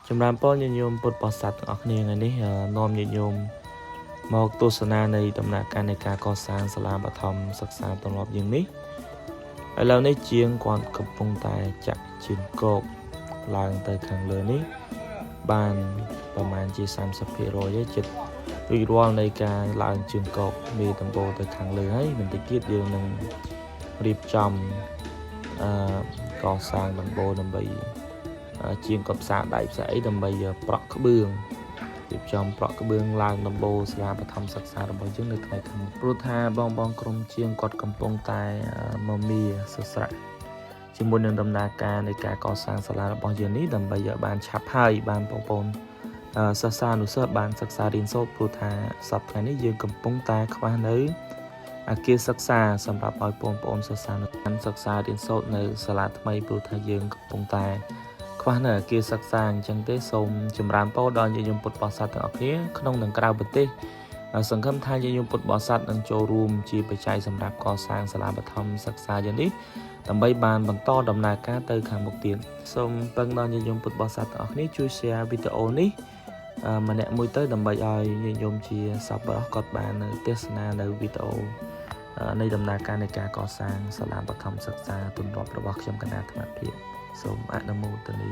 Chấm ram po nhiệt nhôm bột bọt sạch ở này ngày ní nom nhiệt nhôm màu tô sơn này tầm nã can này cả co sang sala bát thom sắc xa tầm lọp dương ní ở lâu ní chiên còn cầm phong tài chặt chín cột làng tới khang lừa ní bànประมาณជា30%ចិត្តពីរាល់នៃការឡើងជើងកោកមេតំបូរទៅខាងលើហើយបន្តិចទៀតយើងនឹងរៀបចំកសាងដំបូរដើម្បីជាងកបសាដៃផ្សេងដើម្បីប្រក់ក្បឿងរៀបចំប្រក់ក្បឿងឡើងដំបូរសាលាបឋមសិក្សារបស់យើងនៅថ្ងៃខាងមុខព្រោះថាបងក្រុមជាងគាត់កំពុងតែមមាសស្រាក់ជាមួយនឹងដំណើរការនៃការកសាងសាលារបស់យើងនេះដើម្បីឲ្យបានឆាប់ហើយបានបងប្អូនសិស្សានុសិស្សបានសិក្សារៀនសូត្រព្រោះថាសប្តាហ៍នេះយើងកំពុងតែខ្វះនៅអគារសិក្សាសម្រាប់ឲ្យបងប្អូនសិស្សានុសិស្សសិក្សារៀនសូត្រនៅសាលាថ្មីព្រោះថាយើងកំពុងតែខ្វះនៅអគារសិក្សាអញ្ចឹងទេសូមចម្រើនពរដល់ញាតិញោមពុទ្ធបរិស័ទទាំងអស់គ្នាក្នុងនិងក្រៅប្រទេសសង្ឃឹមថាញាតិញោមពុទ្ធបរិស័ទនឹងចូលរួមជាបច្ច័យសម្រាប់កសាងសាលាបឋមសិក្សាយ៉ាងនេះដើម្បីបានបន្តដំណើរការទៅខាងមុខទៀតសូមពឹងដល់ញាតិញោមពុទ្ធបរិស័ទទាំងអស់គ្នាជួយ share វីដេអូនេះម្នាក់មួយទៅដើម្បីឲ្យញាតិញោមជាសប្បុរសគាត់បានទេសនានៅវីដេអូនៃដំណើរការនៃការកសាងសាលាបឋមសិក្សាទុនរាប់របស់ខ្ញុំគណៈអាត្មាភាពសូមអនុមោទនា